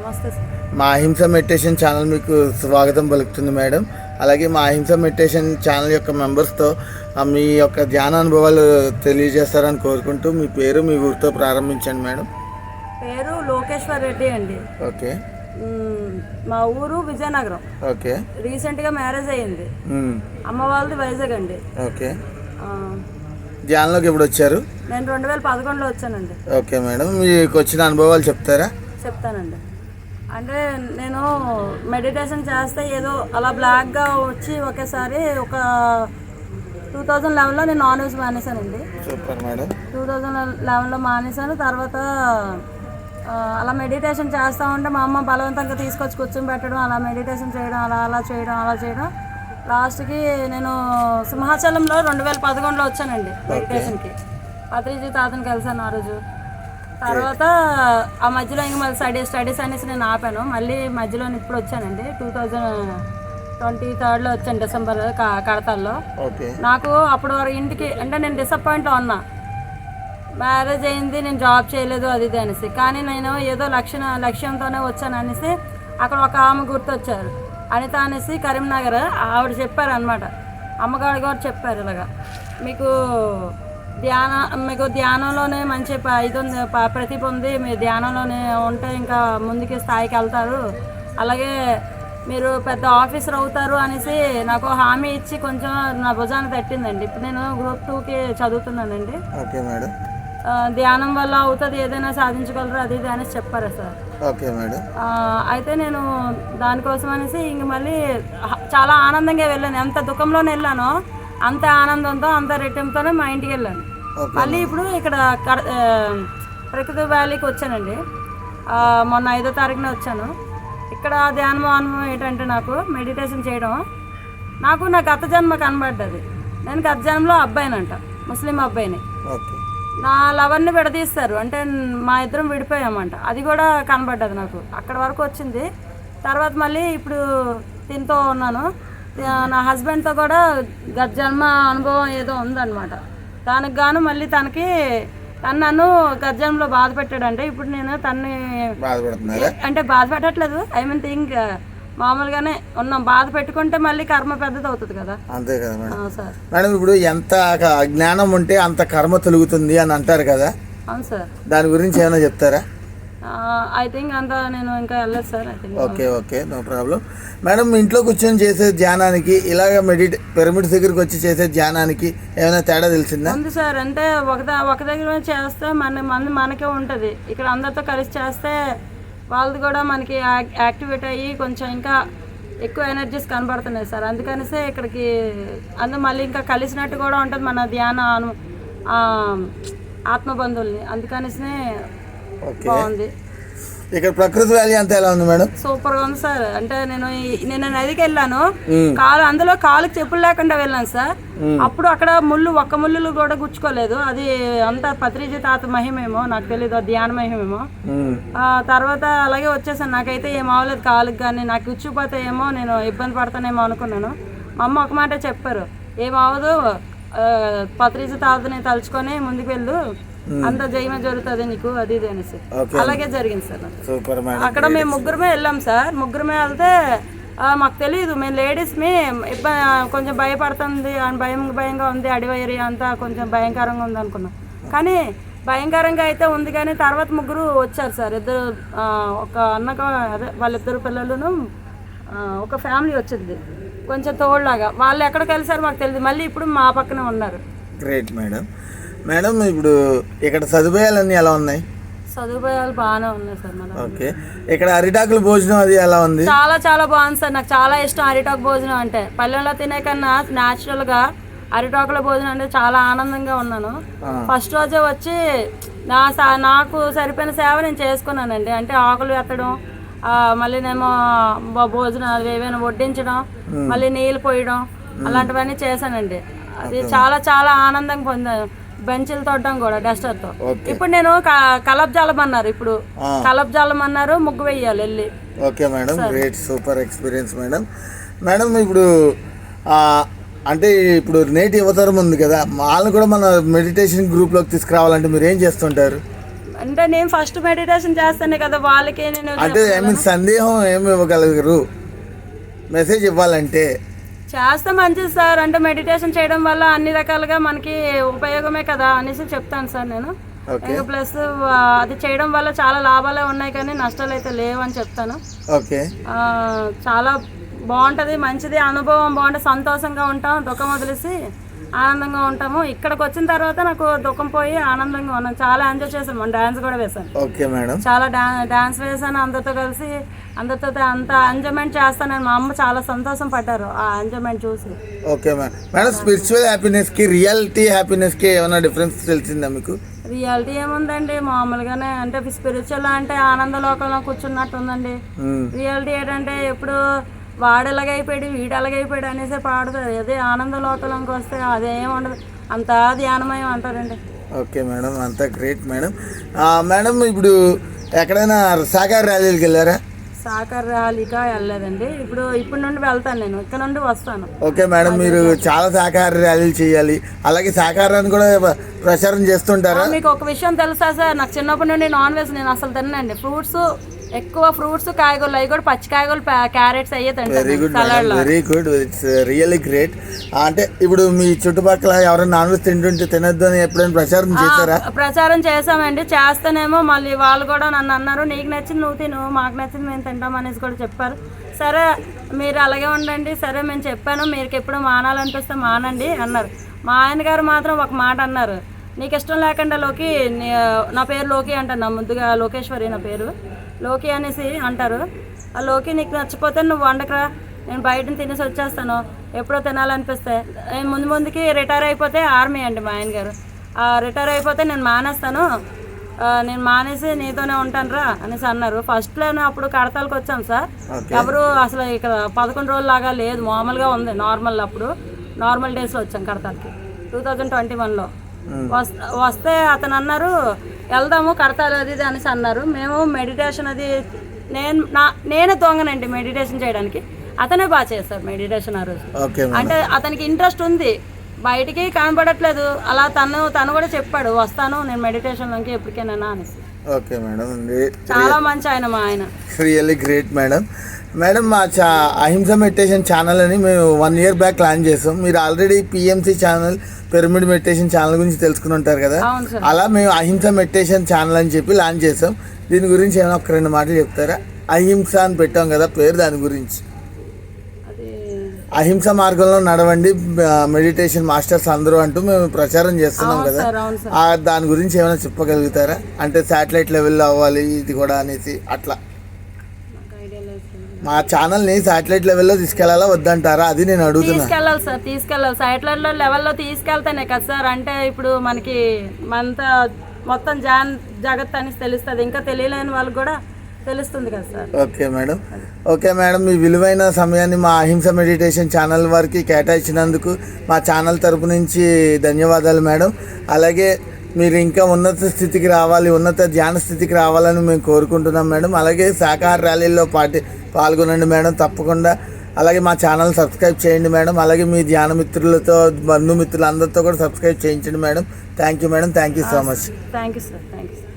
నమస్తే సార్. మా అహింస మెడిటేషన్ ఛానల్ మీకు స్వాగతం పలుకుతుంది మేడం. అలాగే మా అహింస మెడిటేషన్ ఛానల్ యొక్క మెంబర్స్తో మీ యొక్క ధ్యాన అనుభవాలు తెలియజేస్తారని కోరుకుంటూ మీ పేరు మీ ఊరితో ప్రారంభించండి మేడం. పేరు లోకేశ్వర్ రెడ్డి అండి. ఓకే. మా ఊరు విజయనగరం. ఓకే. రీసెంట్గా మ్యారేజ్ అయ్యింది. అమ్మ వాళ్ళది వైజాగ్ అండి. ఓకే. ధ్యానంలోకి ఎప్పుడు వచ్చారు? నేను 2011లో వచ్చానండి. ఓకే మేడం, మీకు వచ్చిన అనుభవాలు చెప్తారా? చెప్తానండి. అంటే నేను మెడిటేషన్ చేస్తే ఏదో అలా బ్లాక్గా వచ్చి ఒకేసారి ఒక 2011లో నేను నాన్ వెజ్ మానేశానండి. Super madam. 2011లో మానేశాను. తర్వాత అలా మెడిటేషన్ చేస్తూ ఉంటే మా అమ్మ బలవంతంగా తీసుకొచ్చి కూర్చొని పెట్టడం, అలా మెడిటేషన్ చేయడం, అలా చేయడం లాస్ట్కి నేను సింహాచలంలో 2011లో వచ్చానండి మెడిటేషన్కి. పత్రిజీ తాతని కలిసాను ఆ రోజు. తర్వాత ఆ మధ్యలో ఇంక మళ్ళీ స్టడీస్ అనేసి నేను ఆపాను. మళ్ళీ మధ్యలో ఇప్పుడు వచ్చానండి. 2023లో వచ్చాను, డిసెంబర్ కడతాల్లో. నాకు అప్పుడు వరకు ఇంటికి అంటే నేను డిసప్పాయింట్లో ఉన్నా. మ్యారేజ్ అయింది, నేను జాబ్ చేయలేదు అది ఇది అనేసి. కానీ నేను ఏదో లక్ష్యంతోనే వచ్చాను అనేసి అక్కడ ఒక ఆమె గుర్తొచ్చారు, అనిత అనేసి, కరీంనగర్. ఆవిడ చెప్పారు అనమాట, అమ్మగారు గారు చెప్పారు, ఇలాగా మీకు ధ్యానంలోనే మంచి ఇది ఉంది, ప్రతిభ ఉంది, మీరు ధ్యానంలోనే ఉంటే ఇంకా ముందుకి స్థాయికి వెళ్తారు, అలాగే మీరు పెద్ద ఆఫీసర్ అవుతారు అనేసి నాకు హామీ ఇచ్చి కొంచెం నా భుజాన్ని తట్టిందండి. ఇప్పుడు నేను గ్రూప్ 2కి చదువుతున్నానండి. Okay madam. ధ్యానం వల్ల అవుతుంది, ఏదైనా సాధించగలరు అది ఇది అనేసి చెప్పారు సార్. Okay madam. అయితే నేను దానికోసం అనేసి ఇంక మళ్ళీ చాలా ఆనందంగా వెళ్ళాను. ఎంత దుఃఖంలోనే వెళ్ళానో అంత ఆనందంతో అంత రెట్టింపుతోనే మా ఇంటికి వెళ్ళాను. మళ్ళీ ఇప్పుడు ఇక్కడ ప్రకృతి వ్యాలీకి వచ్చానండి. మొన్న 5వ తారీఖున వచ్చాను. ఇక్కడ ధ్యానం అనుభవం ఏంటంటే నాకు మెడిటేషన్ చేయడం, నాకు నా గత జన్మ కనబడ్డది. నేను గత జన్మలో అబ్బాయినంట, ముస్లిం అబ్బాయిని. నా లవర్ని విడదీస్తారు, అంటే మా ఇద్దరం విడిపోయామంట. అది కూడా కనబడ్డది నాకు. అక్కడ వరకు వచ్చింది. తర్వాత మళ్ళీ ఇప్పుడు దీంతో ఉన్నాను. నా హస్బెండ్తో కూడా గత జన్మ అనుభవం ఏదో ఉందన్నమాట. దానికి గాను మళ్ళీ తను నన్ను గత జన్మలో బాధ పెట్టాడంటే ఇప్పుడు నేను తన్ని అంటే బాధ పెట్టట్లేదు, ఐ మీన్ థింక్ మామూలుగానే ఉన్నాం. బాధ పెట్టుకుంటే మళ్ళీ కర్మ పెద్దది అవుతుంది కదా. అంతే కదా మేడం. సార్ మేడం, ఇప్పుడు ఎంత అజ్ఞానం ఉంటే అంత కర్మ తొలుగుతుంది అని అంటారు కదా. అవును సార్. దాని గురించి ఏమైనా చెప్తారా? ఐ థింక్ అంతా నేను ఇంకా వెళ్ళలేదు sir. Okay, no problem. Madam, ఇంట్లో కూర్చొని చేసే ధ్యానానికి ఇలాగ పిరమిడ్స్ దగ్గరికి వచ్చి చేసే ధ్యానానికి ఏమైనా తేడా తెలిసిందా? ఉంది సార్. అంటే ఒక దగ్గర చేస్తే మనకే ఉంటుంది. ఇక్కడ అందరితో కలిసి చేస్తే వాళ్ళది కూడా మనకి యాక్టివేట్ అయ్యి కొంచెం ఇంకా ఎక్కువ ఎనర్జీస్ కనబడుతున్నాయి సార్. అందుకనిసే ఇక్కడికి మళ్ళీ ఇంకా కలిసినట్టు కూడా ఉంటుంది మన ధ్యాన ఆత్మబంధువుల్ని. అందుకనిసే బాగుంది. ఇక్కడ ప్రకృతి వ్యాలీ అంతా ఎలా ఉంది మేడం? సూపర్ గా ఉంది సార్. అంటే నేను నదికి వెళ్ళాను, అందులో కాలుకి చెప్పులు లేకుండా వెళ్ళాను సార్. అప్పుడు అక్కడ ఒక్క ముళ్ళు కూడా గుచ్చుకోలేదు. అది అంతా పత్రిజీ తాత మహిమేమో, నాకు తెలీదు, ధ్యాన మహిమేమో. తర్వాత అలాగే వచ్చేసాను. నాకైతే ఏం అవ్వలేదు కాలుకి, కానీ నాకు గుచ్చిపోతే ఏమో నేను ఇబ్బంది పడతానేమో అనుకున్నాను. మా అమ్మ ఒక మాట చెప్పారు, ఏం అవ్వదు, పత్రిజీ తాతని తలుచుకొని ముందుకు వెళ్ళు, అంత జయమే జరుగుతుంది నీకు అది ఇది అనేసి. అలాగే జరిగింది సార్. అక్కడ మేము ముగ్గురమే వెళ్ళాం సార్. ముగ్గురమే వెళ్తే మాకు తెలియదు, మేము లేడీస్మి కొంచెం భయపడుతుంది, భయంగా ఉంది, అడవి ఏరియా అంతా కొంచెం భయంకరంగా ఉంది అనుకున్నాం. కానీ భయంకరంగా అయితే ఉంది, కానీ తర్వాత ముగ్గురు వచ్చారు సార్. ఇద్దరు, ఒక అన్నకు అదే వాళ్ళిద్దరు పిల్లలను, ఒక ఫ్యామిలీ వచ్చింది కొంచెం తోడులాగా. వాళ్ళు ఎక్కడికి వెళ్ళారు మాకు తెలియదు. మళ్ళీ ఇప్పుడు మా పక్కనే ఉన్నారు. Great madam. మేడం, ఇప్పుడు ఇక్కడ సదుపాయాలన్నీ ఎలా ఉన్నాయి? సదుపాయాలు బాగానే ఉన్నాయి సార్. ఓకే. ఇక్కడ అరిటాకుల భోజనం అది ఎలా ఉంది? చాలా బాగుంది సార్. నాకు చాలా ఇష్టం అరిటాకు భోజనం అంటే. పల్లెల్లో తినే కన్నా న్యాచురల్గా అరిటాకుల భోజనం అంటే చాలా ఆనందంగా ఉన్నాను. ఫస్ట్ రోజే వచ్చి నాకు సరిపోయిన సేవ నేను చేసుకున్నానండి. అంటే ఆకులు ఎత్తడం, మళ్ళీ నేను భోజనం ఏవైనా వడ్డించడం, మళ్ళీ నీళ్ళు పోయడం, అలాంటివన్నీ చేశానండి. అది చాలా ఆనందంగా పొందాను. బెంచీలు తోడడం కూడా డస్టర్తో. ఇప్పుడు నేను కలబ్జాలం అన్నారు, ఇప్పుడు కలబ్జాలం అన్నారు, ముగ్గు వేయాలి వెళ్ళి. Okay madam, great, super experience madam. Madam, ఇప్పుడు అంటే ఇప్పుడు నేటి యువతరం ఉంది కదా, వాళ్ళని కూడా మన మెడిటేషన్ గ్రూప్లోకి తీసుకురావాలంటే మీరు ఏం చేస్తుంటారు? అంటే నేను ఫస్ట్ మెడిటేషన్ చేస్తానే కదా వాళ్ళకి నేను అంటే మీకు సందేహం ఏమి ఇవ్వగలరు మెసేజ్ ఇవ్వాలంటే? చేస్తే మంచిది సార్. అంటే మెడిటేషన్ చేయడం వల్ల అన్ని రకాలుగా మనకి ఉపయోగమే కదా అనేసి చెప్తాను సార్ నేను. ఇంకా ప్లస్ అది చేయడం వల్ల చాలా లాభాలే ఉన్నాయి కానీ నష్టాలు అయితే లేవు అని చెప్తాను. ఓకే, చాలా బాగుంటుంది, మంచిది, అనుభవం బాగుంటుంది, సంతోషంగా ఉంటాం, దుఃఖం వదిలేసి ఆనందంగా ఉంటాము. ఇక్కడికి వచ్చిన తర్వాత నాకు దుఃఖం పోయి ఆనందంగా ఉన్నాను. చాలా ఎంజాయ్ చేశాను, డాన్స్ కూడా వేసాను. ఓకే మేడం, చాలా డాన్స్ వేసాను అందరితో కలిసి. అందరితో అంత ఎంజాయ్మెంట్ చేస్తానని మా అమ్మ చాలా సంతోషం పడ్డారు ఆ ఎంజాయ్మెంట్ చూసి. ఓకే మేడం, స్పిరిచువల్ హ్యాపీనెస్ కి రియాలిటీ హ్యాపీనెస్ కి ఏమైనా డిఫరెన్స్ తెలిసిందా మీకు? రియాలిటీ ఏముందండి, మామూలుగానే. అంటే స్పిరిచువల్ అంటే ఆనంద లోకంలో కూర్చున్నట్టు ఉందండి. రియాలిటీ ఏంటంటే ఎప్పుడు వాడు ఎలాగైపోయాడు వీడు ఎలాగైపోయాడు అనేసి పాడుతారు. అదే ఆనంద లోకంలోకి వస్తే అదేం ఉండదు, అంతా ధ్యానమయం అంటారండి. ఓకే మేడం, అంతా గ్రేట్ మేడం. మేడం ఇప్పుడు ఎక్కడైనా సహకార ర్యాలీలకు వెళ్ళారా? సహకార ర్యాలీగా వెళ్ళలేదండి. ఇప్పుడు నుండి వెళ్తాను, నేను ఇక్కడ నుండి వస్తాను. ఓకే మేడం, మీరు చాలా సహకార ర్యాలీలు చేయాలి, అలాగే సహకారాన్ని కూడా ప్రచారం చేస్తుంటారా? మీకు ఒక విషయం తెలుసా సార్, నాకు చిన్నప్పటి నుండి నాన్ వెజ్ నేను అసలు తినండి. ఎక్కువ ఫ్రూట్స్ కాయగూరలు, అవి కూడా పచ్చి కాయగూరలు, క్యారెట్స్ అయ్యే తింటాను. Very good, it's really great. అంటే ఇప్పుడు మీ చుట్టుపక్కల ఎవరైనా నాన్ వెజ్ తినొద్దు అని ఎప్పుడైనా ప్రచారం చేశారా? ప్రచారం చేసామండి. చేస్తేనేమో మళ్ళీ వాళ్ళు కూడా నన్ను అన్నారు, నీకు నచ్చింది నువ్వు తిను, మాకు నచ్చింది మేము తింటాం అనేసి కూడా చెప్పారు. సరే మీరు అలాగే ఉండండి, సరే మేము చెప్పాను, మీకు ఎప్పుడు మానాలనిపిస్తే మానండి అన్నారు. మా ఆయన గారు మాత్రం ఒక మాట అన్నారు, నీకు ఇష్టం లేకుండా లోకి, నా పేరు లోకి అంటాను, నా ముద్దుగా లోకేశ్వరి నా పేరు, లోకి అనేసి అంటారు. ఆ లోకి నీకు నచ్చిపోతే నువ్వు వండకరా, నేను బయటని తినేసి వచ్చేస్తాను, ఎప్పుడో తినాలనిపిస్తే. నేను ముందుకి రిటైర్ అయిపోతే ఆర్మీ అండి మా ఆయన గారు, రిటైర్ అయిపోతే నేను మానేస్తాను, నేను మానేసి నీతోనే ఉంటాను రా అనేసి అన్నారు. ఫస్ట్లోనే అప్పుడు కడతాలకు వచ్చాం సార్, ఎవరు అసలు ఇక్కడ 11 రోజులు లాగా లేదు, మామూలుగా ఉంది నార్మల్. అప్పుడు నార్మల్ డేస్లో వచ్చాం కడతాలకి 2021లో. వస్తే అతను అన్నారు వెళ్దాము కడతారు అది ఇది అనేసి అన్నారు. మేము మెడిటేషన్ అది నేనే దొంగనండి మెడిటేషన్ చేయడానికి, అతనే బాగా చేస్తారు మెడిటేషన్ ఆ రోజు. అంటే అతనికి ఇంట్రెస్ట్ ఉంది, బయటికి కనబడట్లేదు, అలా తను కూడా చెప్పాడు వస్తాను నేను మెడిటేషన్లోకి ఎప్పటికైనా అనేసి. ఓకే మేడం, చాలా మంచి ఆయన మా ఆయన, రియల్లీ గ్రేట్ మేడం. మేడం మా అహింస మెడిటేషన్ ఛానల్ అని మేము 1 year బ్యాక్ లాంచ్ చేసాం. మీరు already PMC channel, pyramid meditation channel గురించి తెలుసుకుని ఉంటారు కదా, అలా మేము అహింస మెడిటేషన్ ఛానల్ అని చెప్పి లాంచ్ చేసాం. దీని గురించి ఏమైనా ఒక 2 మాటలు చెప్తారా? అహింస అని పెట్టాం కదా పేరు, దాని గురించి. అహింస మార్గంలో నడవండి మెడిటేషన్ మాస్టర్స్ అందరూ అంటూ మేము ప్రచారం చేస్తున్నాం కదా, దాని గురించి ఏమైనా చెప్పగలుగుతారా? అంటే శాటిలైట్ లెవెల్లో అవ్వాలి ఇది కూడా అనేసి అట్లా మా ఛానల్ని శాటిలైట్ లెవెల్లో తీసుకెళ్లాలా వద్దంటారా, అది నేను అడుగుతున్నా. తీసుకెళ్ళాలి సార్, తీసుకెళ్ళాలి. శాటిలైట్ లెవెల్లో తీసుకెళ్తేనే కదా సార్, అంటే ఇప్పుడు మనకి మొత్తం జగత్ అని తెలుస్తుంది, ఇంకా తెలియలేని వాళ్ళకి కూడా తెలుస్తుంది కదా సార్. ఓకే మేడం, మీ విలువైన సమయాన్ని మా అహింస మెడిటేషన్ ఛానల్ వారికి కేటాయించినందుకు మా ఛానల్ తరపు నుంచి ధన్యవాదాలు మేడం. అలాగే మీరు ఇంకా ఉన్నత స్థితికి రావాలి, ఉన్నత ధ్యాన స్థితికి రావాలని మేము కోరుకుంటున్నాం మేడం. అలాగే శాకాహార ర్యాలీలో పాల్గొనండి మేడం తప్పకుండా. అలాగే మా ఛానల్ సబ్స్క్రైబ్ చేయండి మేడం. అలాగే మీ ధ్యాన మిత్రులతో, బంధుమిత్రులందరితో కూడా సబ్స్క్రైబ్ చేయించండి madam. Thank you madam, thank you so much. Thank you sir, thank you.